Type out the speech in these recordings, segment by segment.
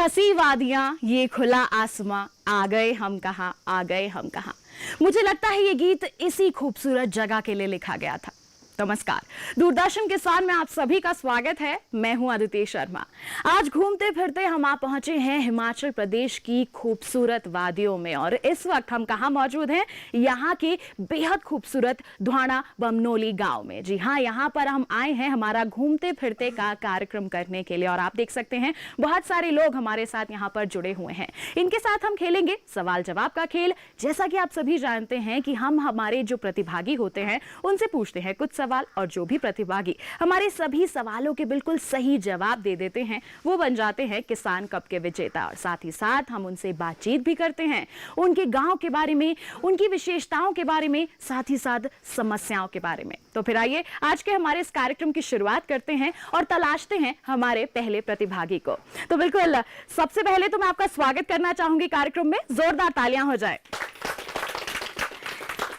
हंसी वादियां ये खुला आसमां, आ गए हम कहाँ, आ गए हम कहाँ। मुझे लगता है ये गीत इसी खूबसूरत जगह के लिए लिखा गया था। नमस्कार, दूरदर्शन किसान में आप सभी का स्वागत है। मैं हूं अदिति शर्मा। आज घूमते फिरते हम आ पहुंचे हैं हिमाचल प्रदेश की खूबसूरत वादियों में, और इस वक्त हम कहां मौजूद हैं? यहां के बेहद खूबसूरत धुआना बमनोली गांव में। जी हां, यहां पर हम आए हैं हमारा घूमते फिरते का कार्यक्रम करने के लिए, और आप देख सकते हैं बहुत सारे लोग हमारे साथ यहां पर जुड़े हुए हैं। इनके साथ हम खेलेंगे सवाल जवाब का खेल। जैसा कि आप सभी जानते हैं कि हम हमारे जो प्रतिभागी होते हैं उनसे पूछते हैं कुछ सवाल, और जो भी प्रतिभागी हमारे सभी सवालों के बिल्कुल सही जवाब दे देते हैं वो बन जाते हैं किसान कप के विजेता। और साथ ही साथ हम उनसे बातचीत भी करते हैं, उनके गांव के बारे में, उनकी विशेषताओं के बारे में, साथ ही साथ समस्याओं के बारे में। तो फिर आइए आज के हमारे इस कार्यक्रम की शुरुआत करते हैं और तलाशते हैं हमारे पहले प्रतिभागी को। तो बिल्कुल सबसे पहले तो मैं आपका स्वागत करना चाहूंगी कार्यक्रम में। जोरदार तालियां हो जाए।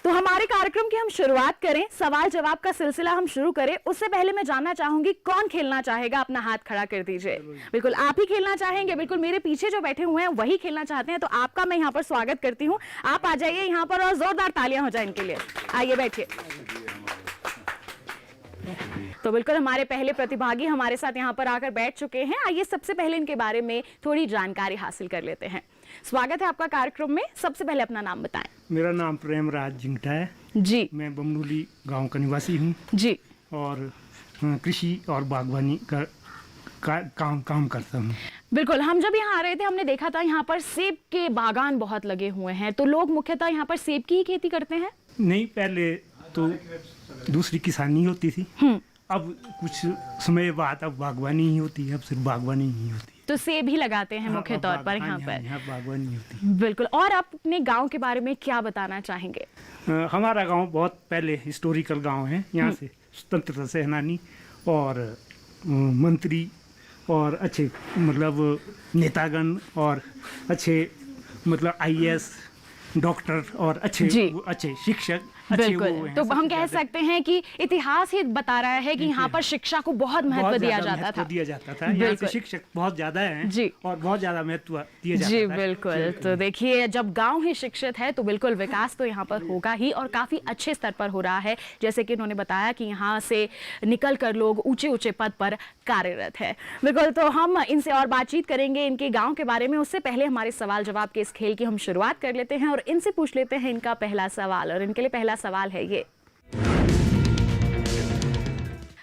तो हमारे कार्यक्रम की हम शुरुआत करें, सवाल जवाब का सिलसिला हम शुरू करें, उससे पहले मैं जानना चाहूंगी कौन खेलना चाहेगा? अपना हाथ खड़ा कर दीजिए। बिल्कुल आप ही खेलना चाहेंगे? बिल्कुल मेरे पीछे जो बैठे हुए हैं वही खेलना चाहते हैं, तो आपका मैं यहाँ पर स्वागत करती हूँ। आप आ जाइए यहाँ पर और जोरदार तालियां हो जाए इनके लिए। आइए बैठिए। तो बिल्कुल हमारे पहले प्रतिभागी हमारे साथ यहाँ पर आकर बैठ चुके हैं। आइए सबसे पहले इनके बारे में थोड़ी जानकारी हासिल कर लेते हैं। स्वागत है आपका कार्यक्रम में। सबसे पहले अपना नाम बताएं। मेरा नाम प्रेमराज जिंगटा है जी। मैं बमनोली गांव का निवासी हूँ जी। और कृषि और बागवानी का काम करता हूँ। बिल्कुल, हम जब यहाँ आ रहे थे हमने देखा था यहाँ पर सेब के बागान बहुत लगे हुए हैं। तो लोग मुख्यतः यहाँ पर सेब की ही खेती करते हैं? नहीं, पहले तो दूसरी किसानी होती थी, अब कुछ समय बाद अब बागवानी ही होती है। अब सिर्फ बागवानी ही होती है। तो सेब ही लगाते हैं मुख्य तौर पर यहाँ पर? यहाँ बागवानी होती है। बिल्कुल। और आप अपने गांव के बारे में क्या बताना चाहेंगे? हमारा गांव बहुत पहले हिस्टोरिकल गांव है। यहाँ से स्वतंत्रता सेनानी और मंत्री और अच्छे मतलब नेतागण और अच्छे मतलब आईएएस डॉक्टर और अच्छे शिक्षक बिल्कुल। तो हम कह सकते हैं कि इतिहास ही बता रहा है कि यहाँ पर शिक्षा को बहुत महत्व दिया जाता था। यहाँ से शिक्षक बहुत ज्यादा हैं जी, और बहुत ज्यादा महत्व दिया जाता जी। बिल्कुल। तो देखिए, जब गांव ही शिक्षित है तो बिल्कुल विकास तो यहाँ पर होगा ही, और काफी अच्छे स्तर पर हो रहा है। जैसे कि उन्होंने बताया कि यहाँ से निकल कर लोग ऊंचे ऊंचे पद पर कार्यरत है। बिल्कुल। तो हम इनसे और बातचीत करेंगे इनके गाँव के बारे में। उससे पहले हमारे सवाल जवाब के इस खेल की हम शुरुआत कर लेते हैं और इनसे पूछ लेते हैं इनका पहला सवाल। और इनके लिए पहला सवाल है ये: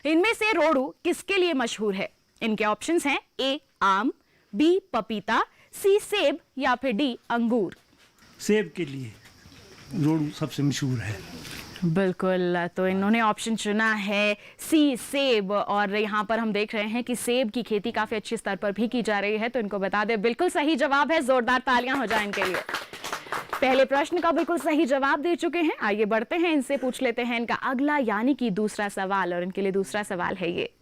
इनमें से रोडू किसके लिए मशहूर है? इनके ऑप्शंस हैं ए आम, बी पपीता, सी सेब या फिर डी अंगूर। सेब के लिए रोडू सबसे मशहूर है। बिल्कुल। तो इन्होंने ऑप्शन चुना है सी सेब, और यहाँ पर हम देख रहे हैं कि सेब की खेती काफी अच्छे स्तर पर भी की जा रही है। तो इनको बता दें बिल्कुल सही जवाब है। जोरदार तालियां हो जाए इनके लिए। पहले प्रश्न का बिल्कुल सही जवाब दे चुके हैं। आइए बढ़ते हैं, इनसे पूछ लेते हैं इनका अगला यानी कि दूसरा सवाल। और इनके लिए दूसरा सवाल है ये: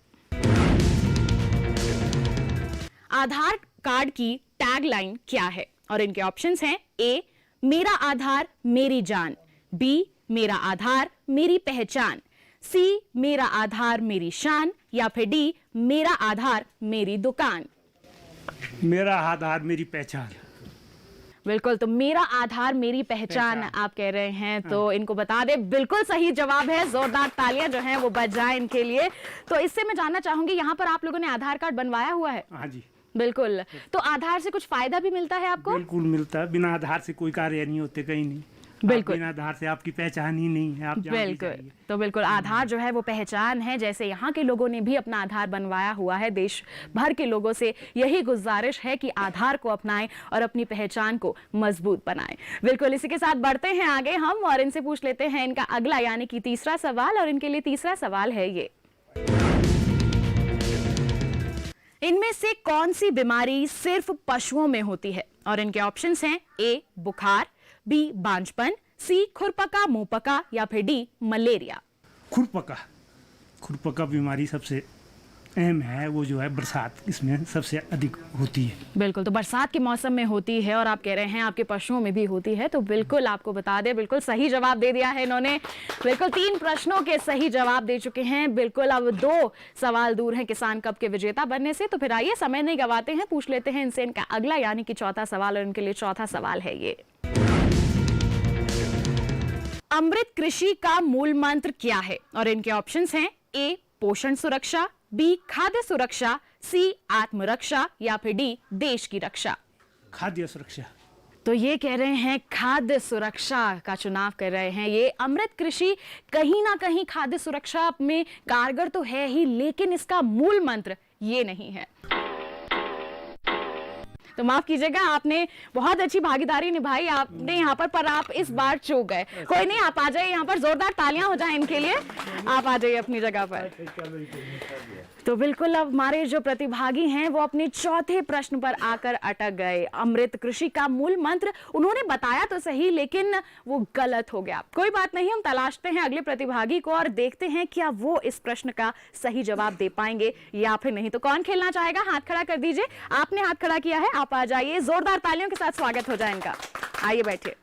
आधार कार्ड की टैगलाइन क्या है? और इनके ऑप्शंस हैं ए मेरा आधार मेरी जान, बी मेरा आधार मेरी पहचान, सी मेरा आधार मेरी शान, या फिर डी मेरा आधार मेरी दुकान। मेरा आधार मेरी पहचान। बिल्कुल। तो मेरा आधार मेरी पहचान आप कह रहे हैं। तो इनको बता दे बिल्कुल सही जवाब है। जोरदार तालियां जो हैं वो बज जाए इनके लिए। तो इससे मैं जानना चाहूंगी, यहाँ पर आप लोगों ने आधार कार्ड बनवाया हुआ है? हाँ जी। बिल्कुल। तो आधार से कुछ फायदा भी मिलता है आपको? बिल्कुल मिलता है। बिना आधार से कोई कार्य नहीं होते कहीं नहीं। बिल्कुल। बिना आधार से आपकी पहचान ही नहीं है। आप बिल्कुल। तो बिल्कुल आधार जो है वो पहचान है। जैसे यहाँ के लोगों ने भी अपना आधार बनवाया हुआ है। देश भर के लोगों से यही गुजारिश है कि आधार को अपनाएं और अपनी पहचान को मजबूत बनाएं। बिल्कुल। इसी के साथ बढ़ते हैं आगे हम और इनसे पूछ लेते हैं इनका अगला यानी कि तीसरा सवाल। और इनके लिए तीसरा सवाल है ये: इनमें से कौन सी बीमारी सिर्फ पशुओं में होती है? और इनके ऑप्शंस हैं ए बुखार, बी बांझपन, सी खुरपका मुंहपका, या फिर डी मलेरिया। खुरपका बीमारी सबसे अहम है वो जो है बरसात इसमें सबसे अधिक होती है। बिल्कुल, तो बरसात के मौसम में होती है और आप कह रहे हैं आपके पशुओं में भी होती है, तो बिल्कुल आपको बता दें, बिल्कुल सही जवाब दे दिया है इन्होंने। बिल्कुल 3 प्रश्नों के सही जवाब दे चुके हैं। बिल्कुल अब 2 सवाल दूर हैं किसान कप के विजेता बनने से। तो फिर आइए समय नहीं गवाते हैं, पूछ लेते हैं इनसे इनका अगला यानी कि चौथा सवाल, और इनके लिए चौथा सवाल है ये। अमृत कृषि का मूल मंत्र क्या है? और इनके ऑप्शंस हैं ए पोषण सुरक्षा, बी खाद्य सुरक्षा, सी आत्मरक्षा या फिर डी देश की रक्षा। खाद्य सुरक्षा। तो ये कह रहे हैं खाद्य सुरक्षा का चुनाव कर रहे हैं। ये अमृत कृषि कहीं ना कहीं खाद्य सुरक्षा में कारगर तो है ही, लेकिन इसका मूल मंत्र ये नहीं है। तो माफ कीजिएगा, आपने बहुत अच्छी भागीदारी निभाई आपने यहाँ पर आप इस बार चूक गए। कोई नहीं, आप आ जाइए यहाँ पर, जोरदार तालियां हो जाएं इनके लिए। आप आ जाइए अपनी जगह पर। तो बिल्कुल अब हमारे जो प्रतिभागी हैं वो अपने चौथे प्रश्न पर आकर अटक गए। अमृत कृषि का मूल मंत्र उन्होंने बताया तो सही, लेकिन वो गलत हो गया। कोई बात नहीं, हम तलाशते हैं अगले प्रतिभागी को और देखते हैं क्या वो इस प्रश्न का सही जवाब दे पाएंगे या फिर नहीं। तो कौन खेलना चाहेगा? हाथ खड़ा कर दीजिए। आपने हाथ खड़ा किया है, आप आ जाइए। जोरदार तालियों के साथ स्वागत हो जाए इनका। आइए बैठिए।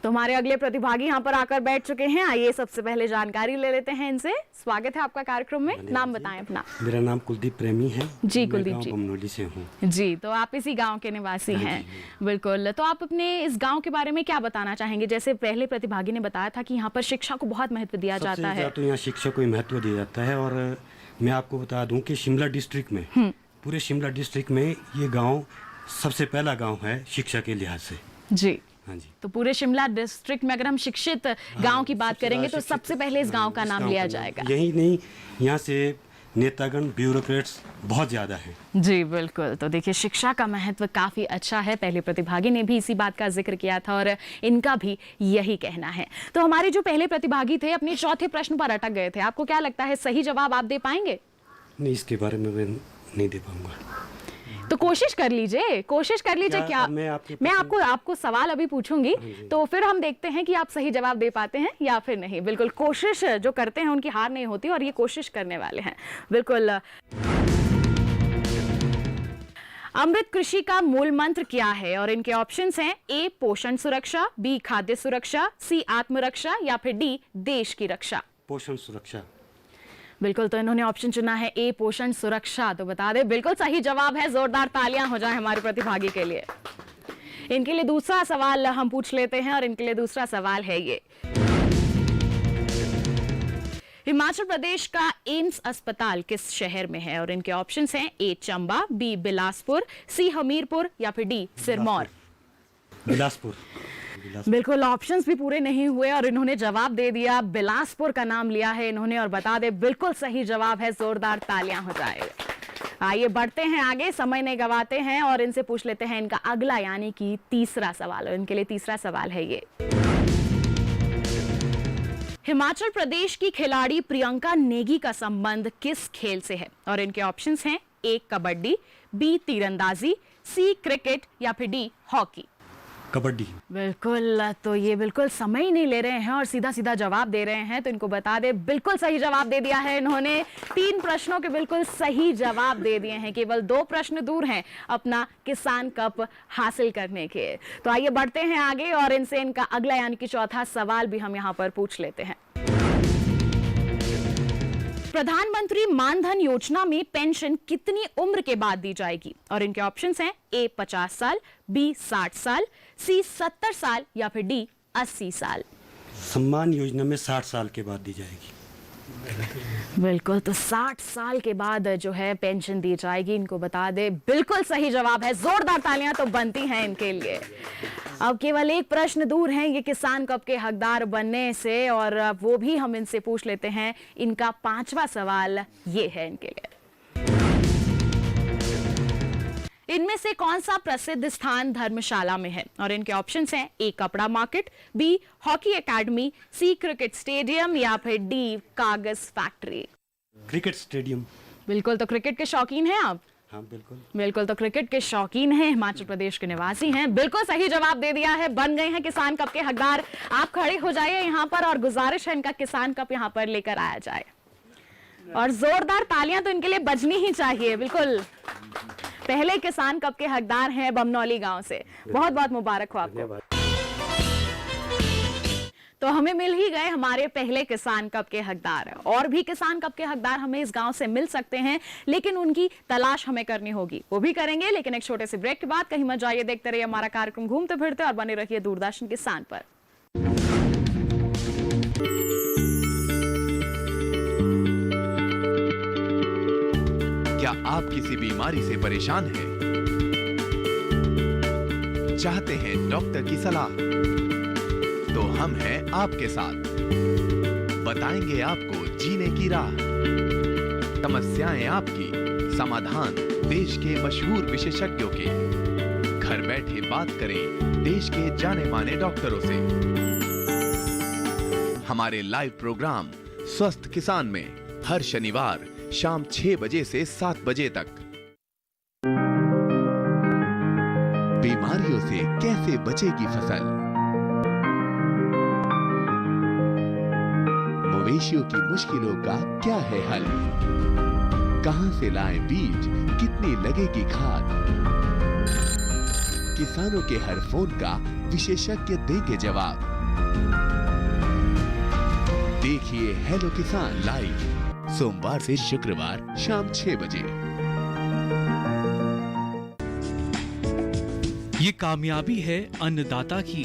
तो हमारे अगले प्रतिभागी यहाँ पर आकर बैठ चुके हैं। आइए सबसे पहले जानकारी ले लेते हैं इनसे। स्वागत है आपका कार्यक्रम में। नाम बताएं अपना। मेरा नाम कुलदीप प्रेमी है जी। कुलदीप जी, बमनोली से हूँ जी। तो आप इसी गांव के निवासी हैं। बिल्कुल, तो आप अपने इस गांव के बारे में क्या बताना चाहेंगे? जैसे पहले प्रतिभागी ने बताया था कि यहाँ पर शिक्षा को बहुत महत्व दिया जाता है। तो यहाँ शिक्षा को महत्व दिया जाता है। और मैं आपको बता दूं कि शिमला डिस्ट्रिक्ट में, पूरे शिमला डिस्ट्रिक्ट में ये गाँव सबसे पहला गाँव है शिक्षा के लिहाज से। जी हाँ जी। तो पूरे शिमला डिस्ट्रिक्ट में अगर हम शिक्षित गांव की बात करेंगे तो सबसे पहले इस गांव का नाम लिया जाएगा। यही नहीं, यहाँ से नेतागण, ब्यूरोक्रेट्स बहुत ज्यादा हैं। जी बिल्कुल। तो देखिए, शिक्षा का महत्व काफी अच्छा है। पहले प्रतिभागी ने भी इसी बात का जिक्र किया था और इनका भी यही कहना है। तो हमारे जो पहले प्रतिभागी थे अपने चौथे प्रश्न पर अटक गए थे। आपको क्या लगता है सही जवाब आप दे पाएंगे? नहीं, इसके बारे में मैं नहीं दे पाऊंगा। तो कोशिश कर लीजिए, कोशिश कर लीजिए। क्या मैं आपको सवाल अभी पूछूंगी, तो फिर हम देखते हैं कि आप सही जवाब दे पाते हैं या फिर नहीं। बिल्कुल, कोशिश जो करते हैं उनकी हार नहीं होती और ये कोशिश करने वाले हैं। बिल्कुल। अमृत कृषि का मूल मंत्र क्या है? और इनके ऑप्शंस हैं ए पोषण सुरक्षा, बी खाद्य सुरक्षा, सी आत्मरक्षा या फिर डी देश की रक्षा। पोषण सुरक्षा। बिल्कुल, तो इन्होंने ऑप्शन चुना है ए पोषण सुरक्षा। तो बता दें बिल्कुल सही जवाब है। जोरदार तालियां हो जाए हमारे प्रतिभागी के लिए। इनके लिए दूसरा सवाल हम पूछ लेते हैं और इनके लिए दूसरा सवाल है ये। हिमाचल प्रदेश का एम्स अस्पताल किस शहर में है? और इनके ऑप्शंस हैं ए चंबा, बी बिलासपुर, सी हमीरपुर या फिर डी सिरमौर। बिलासपुर। बिल्कुल, ऑप्शंस भी पूरे नहीं हुए और इन्होंने जवाब दे दिया। बिलासपुर का नाम लिया है इन्होंने और बता दे बिल्कुल सही जवाब है। जोरदार तालियां हो जाए। आइए बढ़ते हैं आगे, समय नहीं गवाते हैं और इनसे पूछ लेते हैं इनका अगला यानी कि तीसरा सवाल। और इनके लिए तीसरा सवाल है ये। हिमाचल प्रदेश की खिलाड़ी प्रियंका नेगी का संबंध किस खेल से है? और इनके ऑप्शंस हैं ए कबड्डी, बी तीरंदाजी, सी क्रिकेट या फिर डी हॉकी। कबड्डी। बिल्कुल, तो ये बिल्कुल समय ही नहीं ले रहे हैं और सीधा सीधा जवाब दे रहे हैं। तो इनको बता दे बिल्कुल सही जवाब दे दिया है इन्होंने। 3 प्रश्नों के बिल्कुल सही जवाब दे दिए हैं। केवल 2 प्रश्न दूर हैं अपना किसान कप हासिल करने के। तो आइए बढ़ते हैं आगे और इनसे इनका अगला यानी कि चौथा सवाल भी हम यहाँ पर पूछ लेते हैं। प्रधानमंत्री मानधन योजना में पेंशन कितनी उम्र के बाद दी जाएगी? और इनके ऑप्शंस हैं ए 50 साल, बी 60 साल, सी 70 साल या फिर डी 80 साल। सम्मान योजना में 60 साल के बाद दी जाएगी। बिल्कुल, तो 60 साल के बाद जो है पेंशन दी जाएगी। इनको बता दे बिल्कुल सही जवाब है। जोरदार तालियां तो बनती हैं इनके लिए। अब केवल एक प्रश्न दूर हैं ये किसान कप के हकदार बनने से और वो भी हम इनसे पूछ लेते हैं। इनका 5वां सवाल ये है इनके लिए। इनमें से कौन सा प्रसिद्ध स्थान धर्मशाला में है? और इनके ऑप्शंस हैं ए कपड़ा मार्केट, बी हॉकी एकेडमी, सी क्रिकेट स्टेडियम या फिर डी कागज फैक्ट्री। Cricket stadium. बिल्कुल, तो क्रिकेट के शौकीन हैं आप? हाँ बिल्कुल। बिल्कुल, तो क्रिकेट के शौकीन हैं, हिमाचल प्रदेश के निवासी हैं। बिल्कुल सही जवाब दे दिया है, बन गए हैं किसान कप के हकदार। आप खड़े हो जाइए यहाँ पर और गुजारिश है इनका किसान कप यहाँ पर लेकर आया जाए और जोरदार तालियां तो इनके लिए बजनी ही चाहिए। बिल्कुल, पहले किसान कप के हकदार हैं बमनौली गांव से। बहुत बहुत मुबारक हो आपको। तो हमें मिल ही गए हमारे पहले किसान कप के हकदार। और भी किसान कप के हकदार हमें इस गांव से मिल सकते हैं, लेकिन उनकी तलाश हमें करनी होगी। वो भी करेंगे, लेकिन एक छोटे से ब्रेक के बाद। कहीं मत जाइए, देखते रहिए हमारा कार्यक्रम घूमते फिरते और बने रहिए दूरदर्शन किसान पर। क्या आप किसी बीमारी से परेशान हैं? चाहते हैं डॉक्टर की सलाह? तो हम हैं आपके साथ। बताएंगे आपको जीने की राह। समस्याएं आपकी, समाधान देश के मशहूर विशेषज्ञों के। घर बैठे बात करें देश के जाने माने डॉक्टरों से। हमारे लाइव प्रोग्राम स्वस्थ किसान में हर शनिवार शाम 6 बजे से 7 बजे तक। बीमारियों से कैसे बचेगी फसल? मवेशियों की मुश्किलों का क्या है हल? कहां से लाएं बीज, कितनी लगेगी खाद? किसानों के हर फोन का विशेषज्ञ देंगे जवाब। देखिए हेलो किसान लाइव सोमवार से शुक्रवार शाम 6 बजे। ये कामयाबी है अन्नदाता की।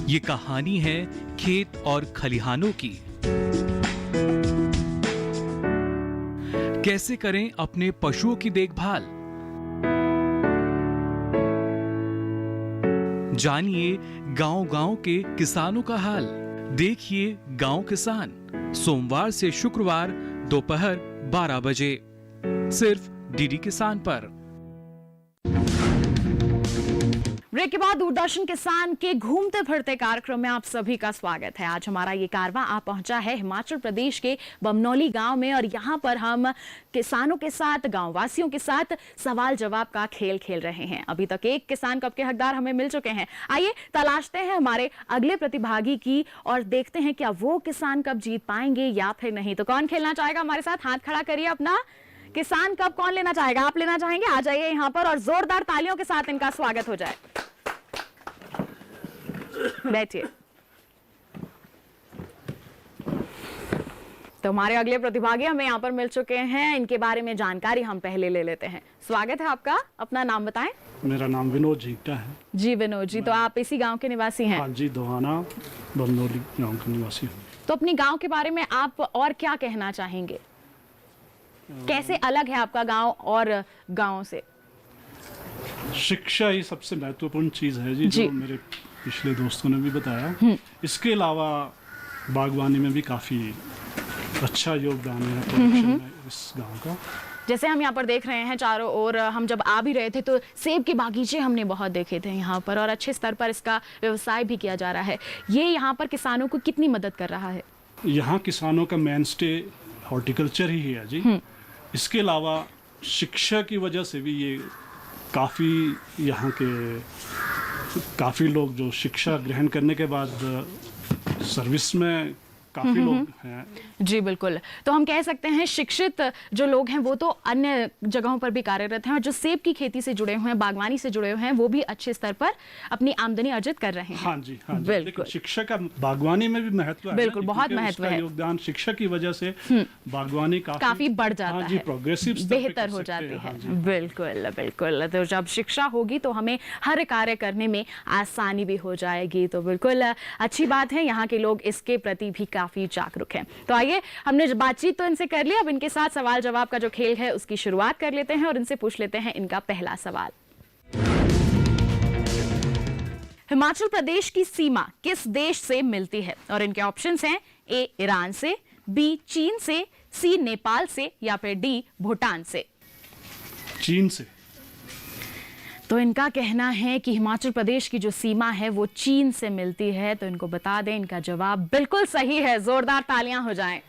ये कहानी है खेत और खलिहानों की। कैसे करें अपने पशुओं की देखभाल? जानिए गांव-गांव के किसानों का हाल। देखिए गांव किसान सोमवार से शुक्रवार दोपहर 12 बजे सिर्फ डीडी किसान पर। ब्रेक के बाद दूरदर्शन किसान के घूमते फिरते कार्यक्रम में आप सभी का स्वागत है। आज हमारा ये कारवां आ पहुंचा है हिमाचल प्रदेश के बमनौली गांव में और यहाँ पर हम किसानों के साथ, गांव वासियों के साथ सवाल जवाब का खेल खेल रहे हैं। अभी तक एक किसान कप के हकदार हमें मिल चुके हैं। आइए तलाशते हैं हमारे अगले प्रतिभागी की और देखते हैं क्या वो किसान कप जीत पाएंगे या फिर नहीं। तो कौन खेलना चाहेगा हमारे साथ? हाथ खड़ा करिए अपना। किसान कप कौन लेना चाहेगा? आप लेना चाहेंगे? आ जाइए यहाँ पर और जोरदार तालियों के साथ इनका स्वागत हो जाए। बैठिए। तो हमारे अगले प्रतिभागी हमें यहाँ पर मिल चुके हैं। इनके बारे में जानकारी हम पहले ले लेते हैं। स्वागत है आपका, अपना नाम बताएं। मेरा नाम विनोद जीता है। जी विनोद जी, तो आप इसी गांव के निवासी हैं? हाँ जी, दोहाना बमनौली गांव के निवासी हूँ। तो अपनी गांव के बारे में आप और क्या कहना चाहेंगे? कैसे अलग है आपका गांव और गांव से? शिक्षा ही सबसे महत्वपूर्ण चीज है जी, जो मेरे पिछले दोस्तों ने भी बताया। इसके अलावा बागवानी में भी काफी अच्छा योगदान है प्रोडक्शन में इस गांव का। जैसे हम यहाँ पर देख रहे हैं चारों ओर, हम जब आ भी रहे थे तो सेब के बागीचे हमने बहुत देखे थे यहाँ पर और अच्छे स्तर पर इसका व्यवसाय भी किया जा रहा है। ये यहाँ पर किसानों को कितनी मदद कर रहा है? यहाँ किसानों का मेन स्टे हॉर्टिकल्चर ही है जी। इसके अलावा शिक्षा की वजह से भी ये काफ़ी यहाँ के काफ़ी लोग जो शिक्षा ग्रहण करने के बाद सर्विस में काफी लोग हैं। जी बिल्कुल, तो हम कह सकते हैं शिक्षित जो लोग हैं वो तो अन्य जगहों पर भी कार्यरत हैं और जो सेब की खेती से जुड़े हुए हैं, बागवानी से जुड़े हुए हैं, वो भी अच्छे स्तर पर अपनी आमदनी अर्जित कर रहे हैं। हाँ जी, हाँ जी। बिल्कुल। शिक्षा का बागवानी में भी महत्व है। बिल्कुल, बहुत महत्व है। योगदान शिक्षा की वजह से बागवानी काफी बढ़ जाता है, प्रोग्रेसिव बेहतर हो जाती है। बिल्कुल बिल्कुल, तो जब शिक्षा होगी तो हमें हर कार्य करने में आसानी भी हो जाएगी। तो बिल्कुल अच्छी बात है, यहाँ के लोग इसके प्रति भी काफी जागरूक हैं। तो आइए, हमने बातचीत तो इनसे कर ली, अब इनके साथ सवाल जवाब का जो खेल है उसकी शुरुआत कर लेते हैं और इनसे पूछ लेते हैं इनका पहला सवाल। हिमाचल प्रदेश की सीमा किस देश से मिलती है? और इनके ऑप्शंस हैं ए ईरान से, बी चीन से, सी नेपाल से या फिर डी भूटान से। चीन से। तो इनका कहना है कि हिमाचल प्रदेश की जो सीमा है वो चीन से मिलती है। तो इनको बता दें इनका जवाब बिल्कुल सही है, जोरदार तालियां हो जाएं।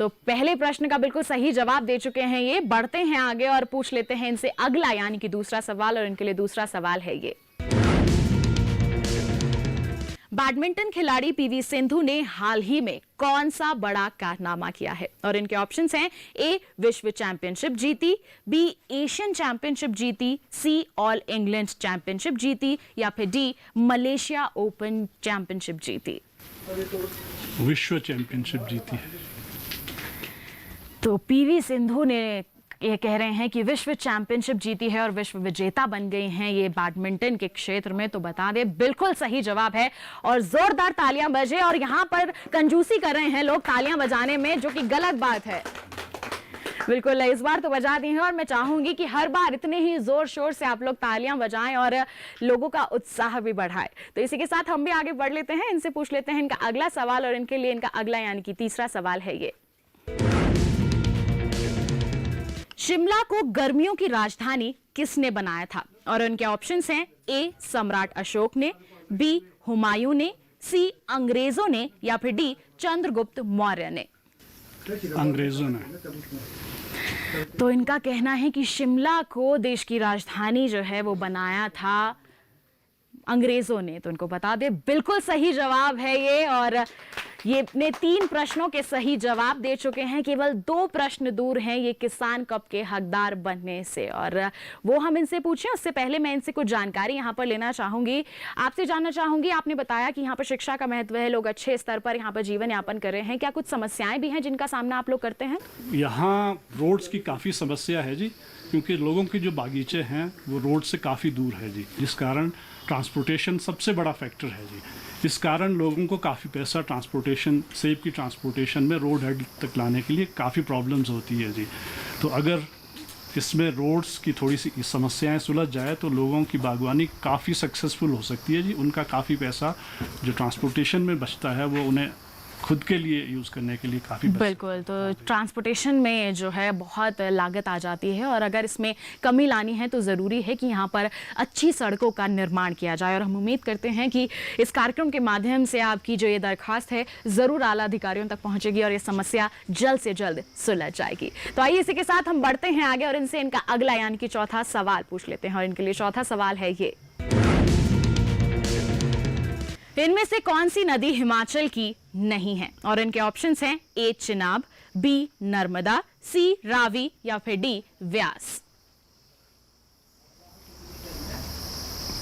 तो पहले प्रश्न का बिल्कुल सही जवाब दे चुके हैं ये। बढ़ते हैं आगे और पूछ लेते हैं इनसे अगला यानी कि दूसरा सवाल, और इनके लिए दूसरा सवाल है ये। बैडमिंटन खिलाड़ी पीवी सिंधु ने हाल ही में कौन सा बड़ा कारनामा किया है? और इनके ऑप्शंस हैं ए विश्व चैंपियनशिप जीती, बी एशियन चैंपियनशिप जीती, सी ऑल इंग्लैंड चैंपियनशिप जीती, या फिर डी मलेशिया ओपन चैंपियनशिप जीती। विश्व चैंपियनशिप जीती है। तो पीवी सिंधु ने ये कह रहे हैं कि विश्व चैंपियनशिप जीती है और विश्व विजेता बन गई हैं ये बैडमिंटन के क्षेत्र में। तो बता दें बिल्कुल सही जवाब है और जोरदार तालियां बजे। और यहाँ पर कंजूसी कर रहे हैं लोग तालियां बजाने में, जो कि गलत बात है। बिल्कुल इस बार तो बजा दी है और मैं चाहूंगी कि हर बार इतने ही जोर शोर से आप लोग तालियां बजाएं और लोगों का उत्साह भी बढ़ाएं। तो इसी के साथ हम भी आगे बढ़ लेते हैं, इनसे पूछ लेते हैं इनका अगला सवाल, और इनके लिए इनका अगला यानी कि तीसरा सवाल है ये। शिमला को गर्मियों की राजधानी किसने बनाया था? और उनके ऑप्शंस हैं ए सम्राट अशोक ने, बी हुमायूं ने, सी अंग्रेजों ने, या फिर डी चंद्रगुप्त मौर्य ने। अंग्रेजों ने। तो इनका कहना है कि शिमला को देश की राजधानी जो है वो बनाया था अंग्रेजों ने। तो उनको बता दे बिल्कुल सही जवाब है ये, और ये अपने 3 प्रश्नों के सही जवाब दे चुके हैं। केवल 2 प्रश्न दूर हैं ये किसान कप के हकदार बनने से, और वो हम इनसे पूछें उससे पहले मैं इनसे कुछ जानकारी यहाँ पर लेना चाहूंगी। आपसे जानना चाहूंगी, आपने बताया कि यहाँ पर शिक्षा का महत्व है, लोग अच्छे स्तर पर यहाँ पर जीवन यापन कर रहे हैं, क्या कुछ समस्याएं भी हैं जिनका सामना आप लोग करते हैं? यहाँ रोड्स की काफ़ी समस्या है जी, क्योंकि लोगों के जो बागीचे हैं वो रोड से काफ़ी दूर है जी, जिस कारण ट्रांसपोर्टेशन सबसे बड़ा फैक्टर है जी। इस कारण लोगों को काफ़ी पैसा ट्रांसपोर्टेशन, सेब की ट्रांसपोर्टेशन में रोड हेड तक लाने के लिए काफ़ी प्रॉब्लम्स होती है जी। तो अगर इसमें रोड्स की थोड़ी सी समस्याएं सुलझ जाए तो लोगों की बागवानी काफ़ी सक्सेसफुल हो सकती है जी। उनका काफ़ी पैसा जो ट्रांसपोर्टेशन में बचता है वो उन्हें खुद के लिए यूज़ करने के लिए काफ़ी बिल्कुल। तो ट्रांसपोर्टेशन में जो है बहुत लागत आ जाती है, और अगर इसमें कमी लानी है तो ज़रूरी है कि यहाँ पर अच्छी सड़कों का निर्माण किया जाए। और हम उम्मीद करते हैं कि इस कार्यक्रम के माध्यम से आपकी जो ये दरख्वास्त है ज़रूर आला अधिकारियों तक पहुँचेगी और ये समस्या जल्द से जल्द सुलझ जाएगी। तो आइए इसी के साथ हम बढ़ते हैं आगे और इनसे इनका अगला यानी कि चौथा सवाल पूछ लेते हैं। और इनके लिए चौथा सवाल है ये। इनमें से कौन सी नदी हिमाचल की नहीं है? और इनके ऑप्शंस हैं ए चिनाब, बी नर्मदा, सी रावी, या फिर डी व्यास।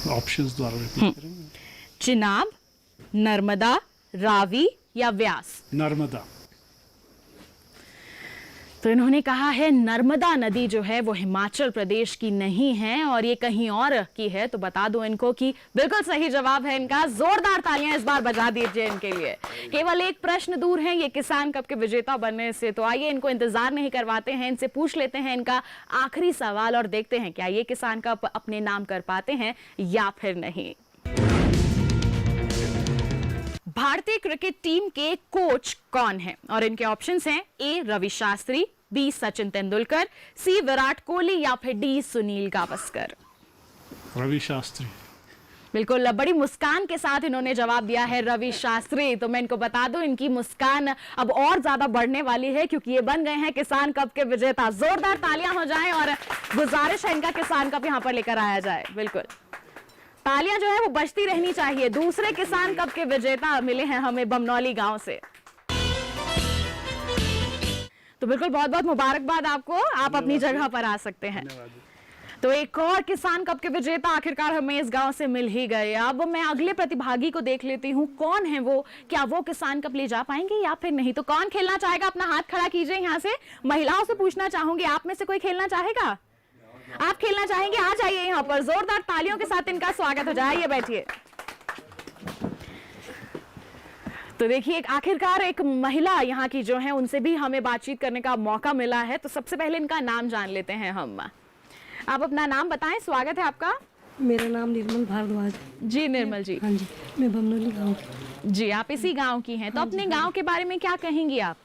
ऑप्शंस द्वारा रिपीट करेंगे। चिनाब, नर्मदा, रावी या व्यास। नर्मदा। तो इन्होंने कहा है नर्मदा नदी जो है वो हिमाचल प्रदेश की नहीं है और ये कहीं और की है। तो बता दो इनको कि बिल्कुल सही जवाब है इनका। जोरदार तालियां इस बार बजा दीजिए इनके लिए। केवल एक प्रश्न दूर है ये किसान कप के विजेता बनने से। तो आइए इनको इंतजार नहीं करवाते हैं, इनसे पूछ लेते हैं इनका आखिरी सवाल और देखते हैं क्या ये किसान कप अपने नाम कर पाते हैं या फिर नहीं। भारतीय क्रिकेट टीम के कोच कौन है? और इनके ऑप्शंस हैं ए रवि शास्त्री, बी सचिन तेंदुलकर, सी विराट कोहली या फिर डी सुनील गावस्कर। रवि शास्त्री। बिल्कुल बड़ी मुस्कान के साथ इन्होंने जवाब दिया है रवि शास्त्री। तो मैं इनको बता दूं इनकी मुस्कान अब और ज्यादा बढ़ने वाली है क्योंकि ये बन गए हैं किसान कप के विजेता। जोरदार तालियां हो जाएं और गुजारिश है इनका किसान कप यहां पर लेकर आया जाए। बिल्कुल तालियां जो है वो बजती रहनी चाहिए। दूसरे किसान कप के विजेता मिले हैं हमें बमनौली गांव से। तो बिल्कुल बहुत बहुत मुबारकबाद आपको, आप अपनी जगह पर आ सकते हैं। तो एक और किसान कप के विजेता आखिरकार हमें इस गांव से मिल ही गए। अब मैं अगले प्रतिभागी को देख लेती हूँ कौन है वो, क्या वो किसान कप ले जा पाएंगे या फिर नहीं। तो कौन खेलना चाहेगा अपना हाथ खड़ा कीजिए। यहाँ से महिलाओं से पूछना चाहूंगी, आप में से कोई खेलना चाहेगा? आप खेलना चाहेंगे? आ जाइए यहाँ पर, जोरदार तालियों के साथ इनका स्वागत हो जाए। आइए बैठिए। तो देखिए आखिरकार एक महिला यहाँ की जो है उनसे भी हमें बातचीत करने का मौका मिला है। तो सबसे पहले इनका नाम जान लेते हैं हम। आप अपना नाम बताएं, स्वागत है आपका। मेरा नाम निर्मल भारद्वाज। जी निर्मल जी। हाँ जी, मैं बमनौली गांव की। जी आप इसी गांव की हैं। तो अपने गांव के बारे में क्या कहेंगी आप?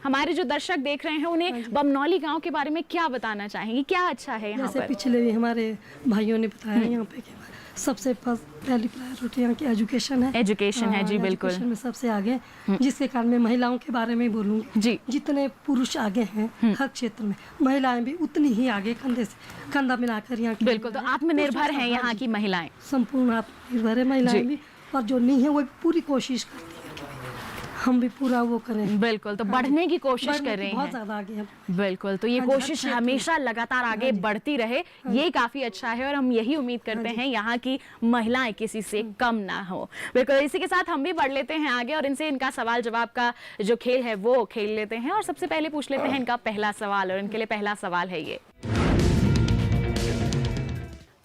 हमारे जो दर्शक देख रहे हैं उन्हें बमनौली गांव के बारे में क्या बताना चाहेंगी, क्या अच्छा है यहाँ जैसे पर? पिछले भी हमारे भाइयों ने बताया यहाँ पे कि सबसे पहली प्रायोरिटी यहाँ की एजुकेशन है। एजुकेशन है जी, बिल्कुल। एजुकेशन में सबसे आगे, जिसके कारण मैं महिलाओं के बारे में बोलूँगी जी। जितने पुरुष आगे हैं हर क्षेत्र में, महिलाएं भी उतनी ही आगे, कंधे से कंधा मिलाकर यहाँ की बिल्कुल, तो आत्मनिर्भर हैं यहाँ की महिलाएं। संपूर्ण आत्मनिर्भर है महिलाएं भी, और जो नहीं है वो पूरी कोशिश करती है कि हम भी पूरा वो करें। बिल्कुल, तो बढ़ने की कोशिश कर रही बहुत हैं। ज्यादा आगे हैं। बिल्कुल, तो ये हाँ जी, हर कोशिश क्षेत्र में। हमेशा लगातार आगे बढ़ती रहे, ये काफी अच्छा है और हम यही उम्मीद करते हैं यहाँ की महिलाएं किसी से कम ना हो। बिल्कुल, इसी के साथ हम भी बढ़ लेते हैं आगे और इनसे इनका सवाल जवाब का जो खेल है वो खेल लेते हैं और सबसे पहले पूछ लेते हैं इनका पहला सवाल, और इनके लिए पहला सवाल है ये।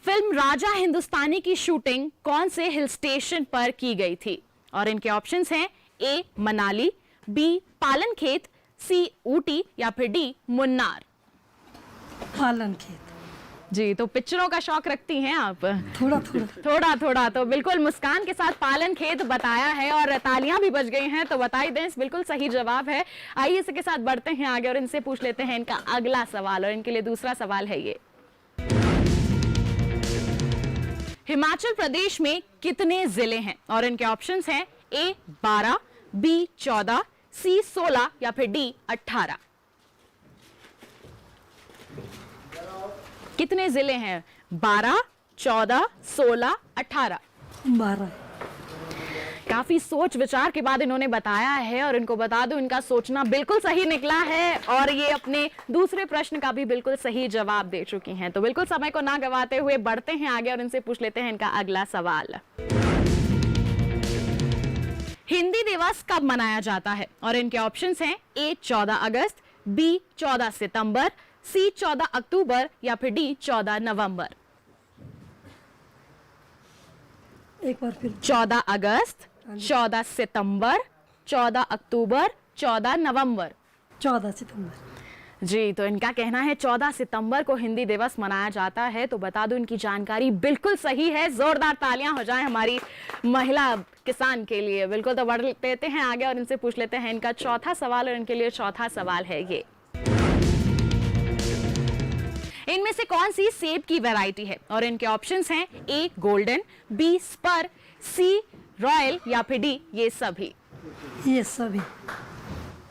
फिल्म राजा हिंदुस्तानी की शूटिंग कौन से हिल स्टेशन पर की गई थी? और इनके ऑप्शंस हैं ए मनाली, बी पालन खेत, सी ऊटी या फिर डी मुन्नार। पालन खेत। जी, तो पिक्चरों का शौक रखती हैं आप? थोड़ा थोड़ा। थोड़ा थोड़ा। तो बिल्कुल मुस्कान के साथ पालन खेत बताया है और तालियां भी बज गई हैं, तो बता ही दें बिल्कुल सही जवाब है। आइए इसके साथ बढ़ते हैं आगे और इनसे पूछ लेते हैं इनका अगला सवाल, और इनके लिए दूसरा सवाल है ये। हिमाचल प्रदेश में कितने जिले हैं? और इनके ऑप्शंस हैं ए 12, बी 14, सी 16 या फिर डी 18। कितने जिले हैं? 12, 14, 16, 18। 12। काफी सोच विचार के बाद इन्होंने बताया है और इनको बता दूं इनका सोचना बिल्कुल सही निकला है और ये अपने दूसरे प्रश्न का भी बिल्कुल सही जवाब दे चुकी हैं। तो बिल्कुल समय को ना गवाते हुए बढ़ते हैं आगे और इनसे पूछ लेते हैं इनका अगला सवाल। हिंदी दिवस कब मनाया जाता है? और इनके ऑप्शंस हैं ए 14 अगस्त, बी 14 सितंबर, सी 14 अक्टूबर या फिर डी 14 नवंबर। एक बार फिर। 14 अगस्त, 14 सितंबर, 14 अक्टूबर, 14 नवंबर। 14 सितंबर। जी, तो इनका कहना है 14 सितंबर को हिंदी दिवस मनाया जाता है। तो बता दूं इनकी जानकारी बिल्कुल सही है। जोरदार तालियां हो जाएं हमारी महिला किसान के लिए। बिल्कुल, तो बढ़ लेते हैं आगे और इनसे पूछ लेते हैं इनका चौथा सवाल, और इनके लिए चौथा सवाल है ये। इनमें से कौन सी सेब की वैरायटी है? और इनके ऑप्शंस हैं ए गोल्डन, बी स्पर, सी रॉयल या फिर डी ये सभी। ये सभी।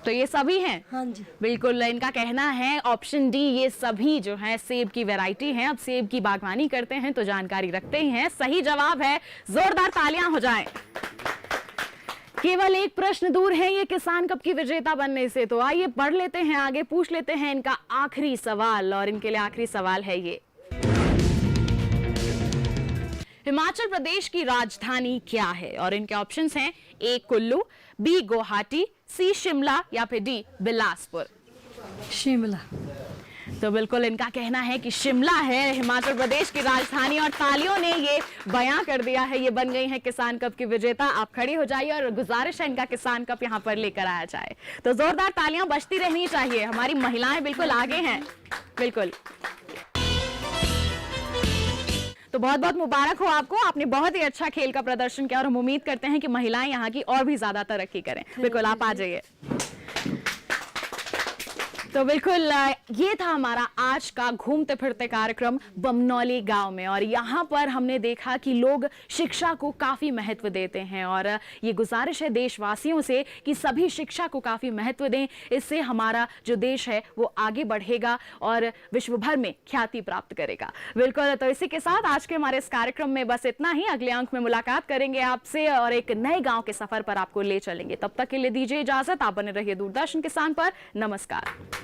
तो ये सभी हैं? हाँ जी। बिल्कुल, इनका कहना है ऑप्शन डी ये सभी जो है सेब की वैरायटी हैं। अब सेब की बागवानी करते हैं तो जानकारी रखते ही हैं। सही जवाब है। जोरदार तालियां हो जाएं। केवल एक प्रश्न दूर है ये किसान कप की विजेता बनने से। तो आइए बढ़ लेते हैं आगे, पूछ लेते हैं इनका आखिरी सवाल, और इनके लिए आखिरी सवाल है ये। हिमाचल प्रदेश की राजधानी क्या है? और इनके ऑप्शंस हैं ए कुल्लू, बी गुवाहाटी, सी शिमला या फिर डी बिलासपुर। शिमला। तो बिल्कुल इनका कहना है कि शिमला है हिमाचल प्रदेश की राजधानी, और तालियों ने ये बयां कर दिया है। ये बन गई है किसान कप की विजेता। आप खड़ी हो जाइए और गुजारिश है इनका किसान कप यहाँ पर लेकर आया जाए। तो जोरदार तालियां बजती रहनी चाहिए। हमारी महिलाएं बिल्कुल आगे हैं। बिल्कुल, तो बहुत बहुत मुबारक हो आपको। आपने बहुत ही अच्छा खेल का प्रदर्शन किया और हम उम्मीद करते हैं कि महिलाएं यहाँ की और भी ज्यादा तरक्की करें। बिल्कुल, आप आ जाइए। तो बिल्कुल ये था हमारा आज का घूमते फिरते कार्यक्रम बमनौली गांव में, और यहाँ पर हमने देखा कि लोग शिक्षा को काफ़ी महत्व देते हैं, और ये गुजारिश है देशवासियों से कि सभी शिक्षा को काफ़ी महत्व दें। इससे हमारा जो देश है वो आगे बढ़ेगा और विश्व भर में ख्याति प्राप्त करेगा। बिल्कुल, तो इसी के साथ आज के हमारे इस कार्यक्रम में बस इतना ही। अगले अंक में मुलाकात करेंगे आपसे और एक नए गाँव के सफर पर आपको ले चलेंगे। तब तक के लिए दीजिए इजाजत। आप बने रहिए दूरदर्शन किसान पर। नमस्कार।